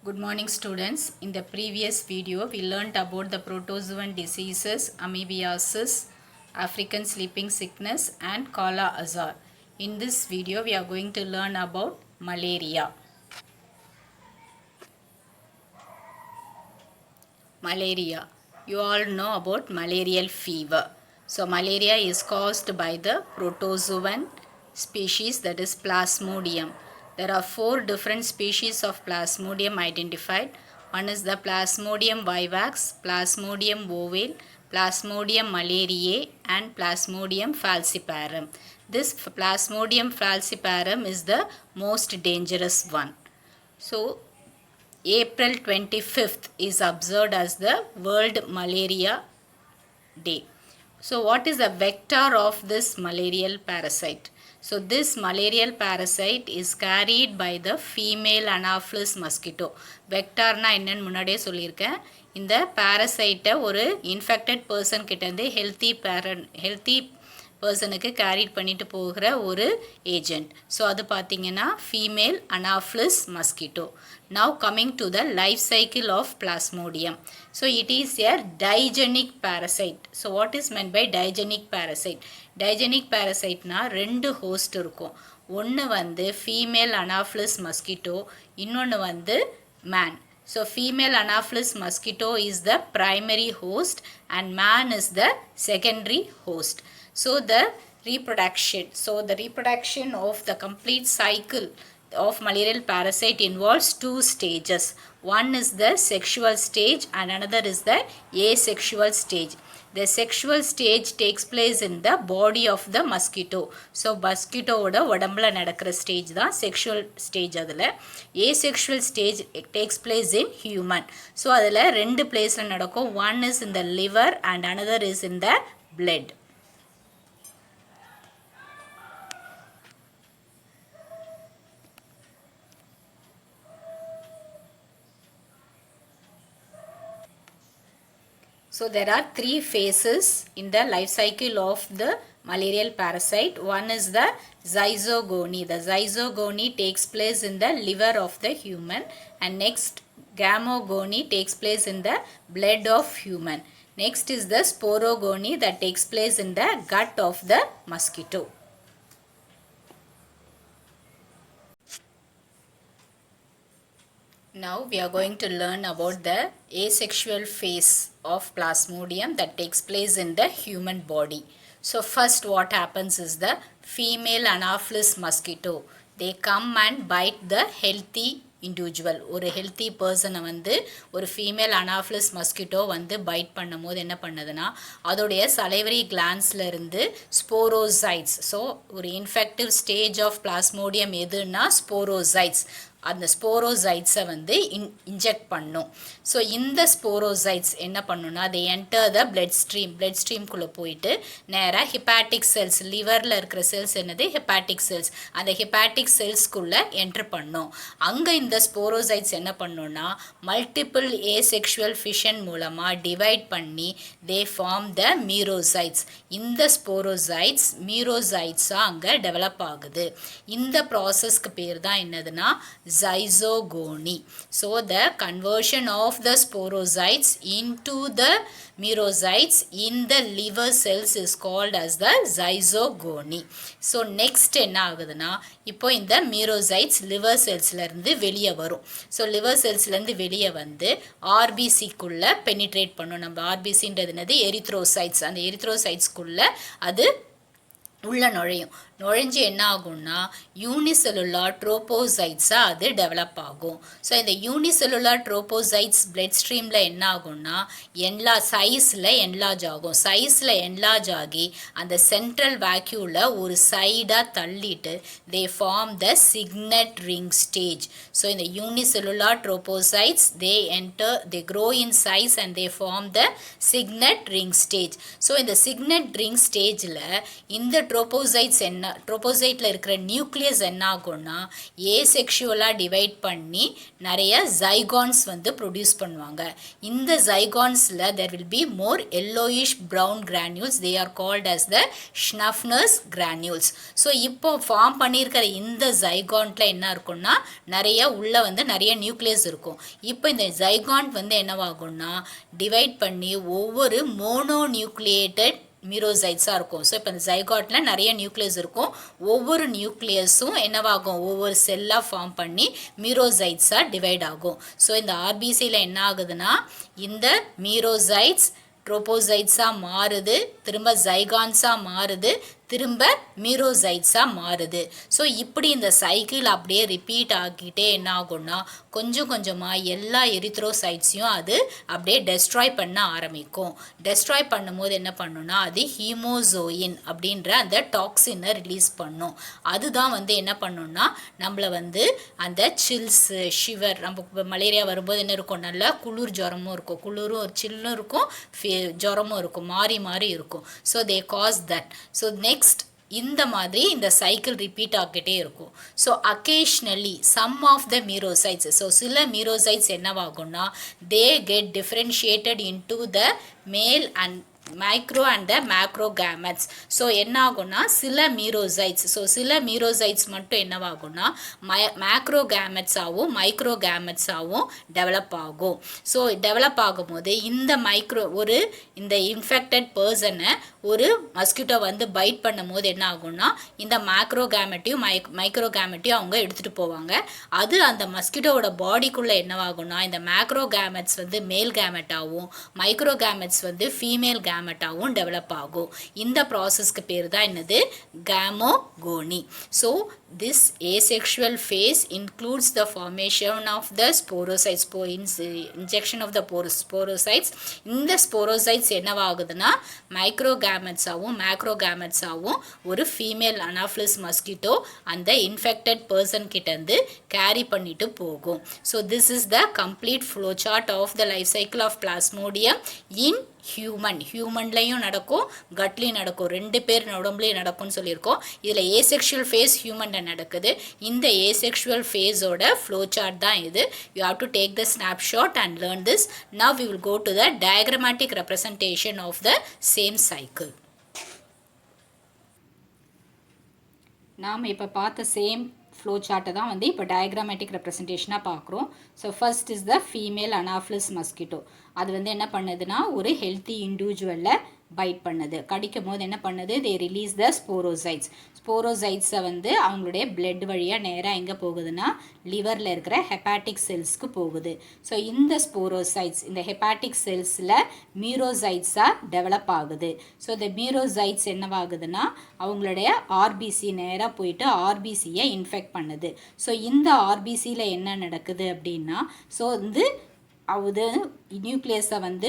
Good morning students. In the previous video we learnt about the protozoan diseases, amoebiasis, African sleeping sickness and Kala Azar. In this video we are going to learn about malaria. Malaria. You all know about malarial fever. So malaria is caused by the protozoan species, that is Plasmodium. There are 4 different species of Plasmodium identified. One is the Plasmodium vivax, Plasmodium ovale, Plasmodium malariae and Plasmodium falciparum. This Plasmodium falciparum is the most dangerous one. So April 25th is observed as the World Malaria Day. So what is the vector of this malarial parasite? So this malarial parasite is carried by the female Anopheles mosquito. வெக்டார்னா என்னன்னு முன்னாடியே சொல்லியிருக்கேன். இந்த parasite ஒரு infected person கிட்டேருந்து healthy பர்சனுக்கு carried பண்ணிட்டு போகிற ஒரு ஏஜென்ட். ஸோ அது பார்த்தீங்கன்னா female Anopheles mosquito. Now coming to the life cycle of plasmodium. So it is a digenic parasite. So what is meant by digenic parasite? டைஜெனிக் பேரசைட்னா 2 ஹோஸ்ட் இருக்கும். ஒன்று வந்து ஃபீமேல் அனாஃபிலிஸ் மஸ்கிட்டோ, இன்னொன்று வந்து man. So female Anopheles mosquito is the primary host and man is the secondary host. So the reproduction of the complete cycle of malarial parasite involves 2 stages. One is the sexual stage and another is the asexual stage. The sexual stage takes place in the body of the mosquito. So mosquito oda உடம்புல நடக்கிற stage தான் sexual stage. அதில் asexual stage takes place in human. So அதில் 2 placeல நடக்கும். One is in the liver and another is in the blood. So there are 3 phases in the life cycle of the malarial parasite. One is the zygogony. The zygogony takes place in the liver of the human, and next gamogony takes place in the blood of human. Next is the sporogony that takes place in the gut of the mosquito. Now we are going to learn about the asexual phase of Plasmodium that takes place in the human body. So first what happens is the female Anopheles mosquito. They come and bite the healthy individual. ஒரு healthy பர்சனை வந்து ஒரு female Anopheles mosquito வந்து byte பண்ணும் போது என்ன பண்ணுதுன்னா அதோடைய சலைவரி கிளான்ஸ்ல இருந்து ஸ்போரோசைட்ஸ். ஸோ ஒரு இன்ஃபெக்டிவ் ஸ்டேஜ் ஆஃப் பிளாஸ்மோடியம் எதுன்னா ஸ்போரோசைட்ஸ். அந்த ஸ்போரோசைட்ஸை வந்து இன்ஜெக்ட் பண்ணும். ஸோ இந்த ஸ்போரோசைட்ஸ் என்ன பண்ணுன்னா they enter the blood ஸ்ட்ரீம்குள்ளே போயிட்டு நேராக ஹிப்பாட்டிக் செல்ஸ், லிவரில் இருக்கிற செல்ஸ் என்னது ஹெப்பாட்டிக் செல்ஸ், அந்த ஹெப்பாட்டிக் செல்ஸ்குள்ளே என்டர் பண்ணும். அங்கே இந்த ஸ்போரோசைட்ஸ் என்ன பண்ணுன்னா மல்டிபிள் ஏசெக்ஷுவல் ஃபிஷன் மூலமாக டிவைட் பண்ணி they form the மீரோசைட்ஸ். இந்த ஸ்போரோசைட்ஸ் மீரோசைட்ஸாக அங்கே டெவலப் ஆகுது. இந்த ப்ராசஸ்க்கு பேர் தான் என்னதுன்னா zygogony. So the conversion of the sporocytes into the merocytes in the liver cells is called as the zygogony. So next என்ன ஆகுதுன்னா இப்போ இந்த மீரோசைட்ஸ் லிவர் செல்ஸ்ல இருந்து வெளியே வரும். ஸோ லிவர் செல்ஸ்ல இருந்து வெளியே வந்து ஆர்பிசிக்குள்ள பெனிட்ரேட் பண்ணும். நம்ம ஆர்பிசின்றது என்னது எரித்ரோசைட்ஸ். அந்த எரித்ரோசைட்ஸ்குள்ள அது உள்ள நுழைஞ்சு என்ன ஆகும்னா யூனிசெல்லுலார் ட்ரோபோசைட்ஸாக அது டெவலப் ஆகும். ஸோ இந்த யூனிசெல்லுலார் ட்ரோபோசைட்ஸ் பிளட் ஸ்ட்ரீமில் என்ன ஆகும்னா சைஸில் என்லார்ஜ் ஆகும். சைஸில் என்லார்ஜ் ஆகி அந்த சென்ட்ரல் வேக்யூவில் ஒரு சைடாக தள்ளிட்டு they form the signet ring stage. So இந்த unicellular trophozoites they grow in size and they form the signet ring stage. So இந்த சிக்னட் ரிங் ஸ்டேஜில் இந்த ட்ரோபோசைட்ஸ் என்ன ட்ரோபோசைட்டில் இருக்கிற நியூக்ளியஸ் என்ன ஆகும்னா ஏசெக்ஷுவலாக டிவைட் பண்ணி நிறைய ஜைகான்ஸ் வந்து ப்ரொடியூஸ் பண்ணுவாங்க. இந்த ஜைகான்ஸில் there will be more yellowish brown granules. They are called as the Schnaffner's granules. So இப்போ ஃபார்ம் பண்ணியிருக்கிற இந்த ஜைகான்ட்டில் என்ன இருக்கும்னா நிறைய உள்ளே வந்து நிறைய நியூக்ளியஸ் இருக்கும். இப்போ இந்த ஜைகான்ட் வந்து என்னவாகும்னா டிவைட் பண்ணி ஒவ்வொரு மோனோ நியூக்ளியேட்டட் மீரோசைட்ஸாக இருக்கும். ஸோ இப்போ இந்த ஜைகாட்டில் நிறைய நியூக்ளியஸ் இருக்கும். ஒவ்வொரு நியூக்ளியஸும் என்னவாகும் ஒவ்வொரு செல்லாக ஃபார்ம் பண்ணி மீரோசைட்ஸாக டிவைட் ஆகும். ஸோ இந்த ஆர்பிசியில் என்ன ஆகுதுன்னா இந்த மீரோசைட்ஸ் ட்ரோபோசைட்ஸாக மாறுது, திரும்ப ஜைகான்ஸாக மாறுது, திரும்ப மீரோசைட்ஸாக மாறுது. ஸோ இப்படி இந்த சைக்கிள் அப்படியே ரிப்பீட் ஆகிட்டே என்ன ஆகும்னா கொஞ்சம் கொஞ்சமாக எல்லா எரித்ரோசைட்ஸையும் அது அப்படியே டெஸ்ட்ராய் பண்ண ஆரம்பிக்கும். டெஸ்ட்ராய் பண்ணும்போது என்ன பண்ணுன்னா அது ஹீமோசோயின் அப்படின்ற அந்த டாக்ஸினை ரிலீஸ் பண்ணும். அதுதான் வந்து என்ன பண்ணுன்னா நம்மளை வந்து அந்த சில்ஸு ஷிவர், நம்ம மலேரியா வரும்போது என்ன இருக்கும் நல்லா குளிர் ஜுரமும் இருக்கும், குளிரும் சில்லும் இருக்கும், ஜுரமும் இருக்கும், மாறி மாறி இருக்கும். So they cause that. So next இந்த மாதிரி இந்த சைக்கிள் ரிப்பீட் ஆகிட்டே இருக்கும். So occasionally some of the merozoites, so சில மீரோசைட்ஸ் என்னவாகும்னா they get differentiated into the male and micro and the macro gametes. So என்ன ஆகும்னா சில மீரோசைட்ஸ், ஸோ சில மீரோசைட்ஸ் மட்டும் என்னவாகும்னா மேக்ரோ கேமெட்ஸாகவும் மைக்ரோ கேமெட்ஸாகவும் டெவலப் ஆகும். ஸோ டெவலப் ஆகும்போது இந்த இந்த இன்ஃபெக்டட் பர்சனை ஒரு மஸ்கிட்டோ வந்து பைட் பண்ணும் போது என்ன ஆகும்னா இந்த மேக்ரோ கேமெட்டையும் மைக்ரோ கேமெட்டையும் அவங்க எடுத்துகிட்டு போவாங்க. அது அந்த மஸ்கிட்டோவோட பாடிக்குள்ளே என்னவாகும்னா இந்த மேக்ரோ கேமெட்ஸ் வந்து மேல் கேமெட்டாகவும் மைக்ரோ கேமெட்ஸ் வந்து ஃபீமேல் கேமெட்டாகவும் டெவலப் ஆகும். இந்த ப்ராசஸ்க்கு பேர் தான் என்னது gamogony. So this asexual phase includes the formation of the sporocytes, injection of the sporocytes. இந்த sporocytes என்னவாகுதுன்னா மைக்ரோகேமெட்ஸாகவும் மேக்ரோகேமெட்ஸாகவும் ஒரு ஃபீமேல் அனாஃபிலிஸ் மஸ்கிட்டோ அந்த இன்ஃபெக்டட் பர்சன் கிட்டேருந்து கேரி பண்ணிட்டு போகும். So this is the complete flow chart of the life cycle of plasmodium in ஹியூமன்லையும் நடக்கும், கட்லையும் நடக்கும், 2 பேர் உடம்புலையும் நடக்கும்னு சொல்லியிருக்கோம். இதில் ஏசெக்ஷுவல் ஃபேஸ் ஹியூமனில் நடக்குது. இந்த ஏசெக்ஷுவல் ஃபேஸோட ஃப்ளோ சார்ட் தான் இது. You have to take the snapshot and learn this. Now we will go to the diagrammatic representation of the same cycle. நாம் இப்போ பார்த்த சேம் ஃப்ளோ சார்ட்டை தான் வந்து இப்போ டயக்ராமேட்டிக் ரெப்ரசன்டேஷனாக பார்க்குறோம். So first is the female Anopheles mosquito. அது வந்து என்ன பண்ணுதுன்னா ஒரு ஹெல்த்தி இண்டிவிஜுவலில் பைட் பண்ணுது. கடிக்கும் போது என்ன பண்ணுது, தே ரிலீஸ் த ஸ்போரோசைட்ஸ். ஸ்போரோசைட்ஸை வந்து அவங்களுடைய பிளட் வழியாக நேராக எங்கே போகுதுன்னா லிவரில் இருக்கிற ஹெப்பாட்டிக் செல்ஸ்க்கு போகுது. ஸோ இந்த ஸ்போரோசைட்ஸ் இந்த ஹெப்பாட்டிக் செல்ஸில் மீரோசைட்ஸாக டெவலப் ஆகுது. ஸோ இந்த மீரோசைட்ஸ் என்னவாகுதுன்னா அவங்களுடைய ஆர்பிசி நேராக போயிட்டு ஆர்பிசியை இன்ஃபெக்ட் பண்ணுது. ஸோ இந்த ஆர்பிசியில் என்ன நடக்குது அப்படின்னா ஸோ வந்து அது நியூக்ளியஸை வந்து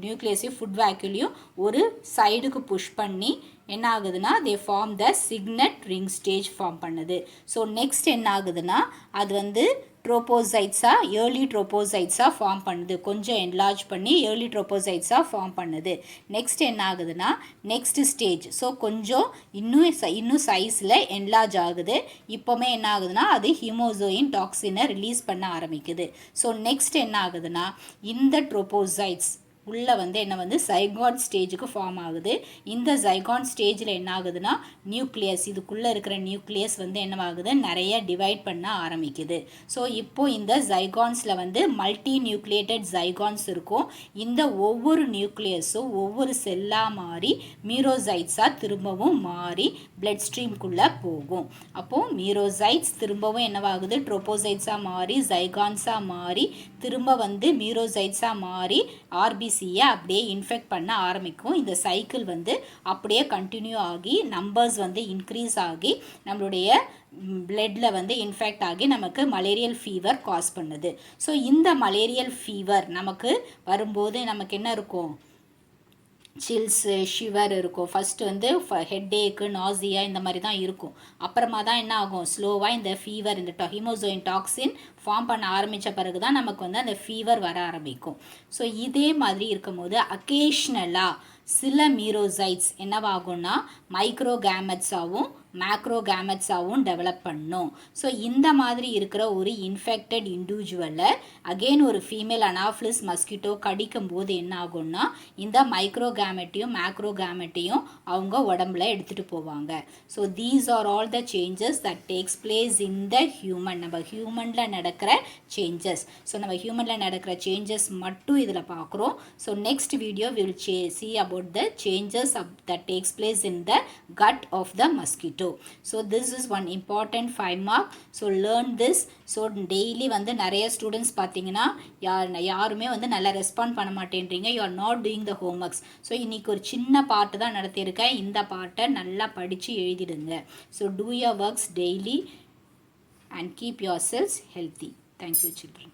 நியூக்ளியஸையும் ஃபுட் வேக்யூலையும் ஒரு சைடுக்கு புஷ் பண்ணி என்ன ஆகுதுன்னா they form the signet ring stage form பண்ணுது. ஸோ நெக்ஸ்ட் என்ன ஆகுதுன்னா அது வந்து ட்ரோபோசைட்ஸாக ஏர்லி ட்ரோபோசைட்ஸாக ஃபார்ம் பண்ணுது. கொஞ்சம் என்லார்ஜ் பண்ணி ஏர்லி ட்ரோபோசைட்ஸாக ஃபார்ம் பண்ணுது. நெக்ஸ்ட் என்ன ஆகுதுன்னா நெக்ஸ்ட் ஸ்டேஜ் ஸோ கொஞ்சம் இன்னும் சைஸில் என்லார்ஜ் ஆகுது. இப்போவுமே என்ன ஆகுதுன்னா அது ஹீமோசோயின் டாக்ஸினை ரிலீஸ் பண்ண ஆரம்பிக்குது. ஸோ நெக்ஸ்ட் என்ன ஆகுதுன்னா இந்த ட்ரோபோசைட்ஸ் உள்ளே வந்து என்ன வந்து ஜைகான் ஸ்டேஜுக்கு ஃபார்ம் ஆகுது. இந்த ஜைகான் ஸ்டேஜில் என்ன ஆகுதுன்னா நியூக்ளியஸ் இதுக்குள்ளே இருக்கிற நியூக்ளியஸ் வந்து என்னவாகுது நிறைய டிவைட் பண்ண ஆரம்பிக்குது. ஸோ இப்போது இந்த ஜைகான்ஸில் வந்து மல்டி நியூக்ளியேட்டட் ஜைகான்ஸ் இருக்கும். இந்த ஒவ்வொரு நியூக்ளியஸும் ஒவ்வொரு செல்லாக மாறி மீரோசைட்ஸாக திரும்பவும் மாறி பிளட் ஸ்ட்ரீம்குள்ளே போகும். அப்போது மீரோசைட்ஸ் திரும்பவும் என்னவாகுது ட்ரோபோசைட்ஸாக மாறி ஜைகான்ஸாக மாறி திரும்ப வந்து மீரோசைட்ஸாக மாறி ஆர்பிசி அப்படியே இன்ஃபெக்ட் பண்ண ஆரம்பிக்கும். இந்த சைக்கிள் வந்து அப்படியே கண்டினியூ ஆகி நம்பர்ஸ் வந்து இன்க்ரீஸ் ஆகி நம்மளுடைய பிளட்டில் வந்து இன்ஃபெக்ட் ஆகி நமக்கு மலேரியல் ஃபீவர் காஸ் பண்ணுது. ஸோ இந்த மலேரியல் ஃபீவர் நமக்கு வரும்போது நமக்கு என்ன இருக்கும் சில்ஸு ஷிவர் இருக்கும். ஃபஸ்ட்டு வந்து ஹெட்டேக்கு நாசியா இந்த மாதிரி தான் இருக்கும். அப்புறமா தான் என்ன ஆகும் ஸ்லோவாக இந்த ஃபீவர் இந்த ஹீமோசோயின் டாக்ஸின் ஃபார்ம் பண்ண ஆரம்பித்த பிறகு தான் நமக்கு வந்து அந்த ஃபீவர் வர ஆரம்பிக்கும். ஸோ இதே மாதிரி இருக்கும்போது அக்கேஷ்னலாக சில மீரோசைட்ஸ் என்னவாகும்னா மைக்ரோகேமெட்ஸாகவும் மேக்ரோகேமெட்ஸாகவும் டெவலப் பண்ணும். ஸோ இந்த மாதிரி இருக்கிற ஒரு இன்ஃபெக்டட் இண்டிவிஜுவலை அகெயின் ஒரு ஃபீமேல் அனாஃபிலிஸ் மஸ்கிட்டோ கடிக்கும் போது என்ன ஆகும்னா இந்த மைக்ரோகேமெட்டையும் மேக்ரோகேமெட்டையும் அவங்க உடம்புல எடுத்துகிட்டு போவாங்க. So these are all the changes that takes place in the human. நம்ம ஹியூமனில் நடக்கிற சேஞ்சஸ். ஸோ நம்ம ஹியூமனில் நடக்கிற சேஞ்சஸ் மட்டும் இதில் பார்க்குறோம். So next video will see about the changes that takes place in the gut of the mosquito. So this is one important 5 mark. So learn this. So daily வந்து நிறைய students பார்த்தீங்கன்னா யாருமே வந்து நல்லா ரெஸ்பாண்ட் பண்ண மாட்டேன்றீங்க. You are not doing the homeworks. So இன்றைக்கி ஒரு சின்ன பார்ட்டு தான் நடத்தியிருக்கேன். இந்த பார்ட்டை நல்லா படித்து எழுதிடுங்க. So do your works daily and keep yourselves healthy. Thank you, children.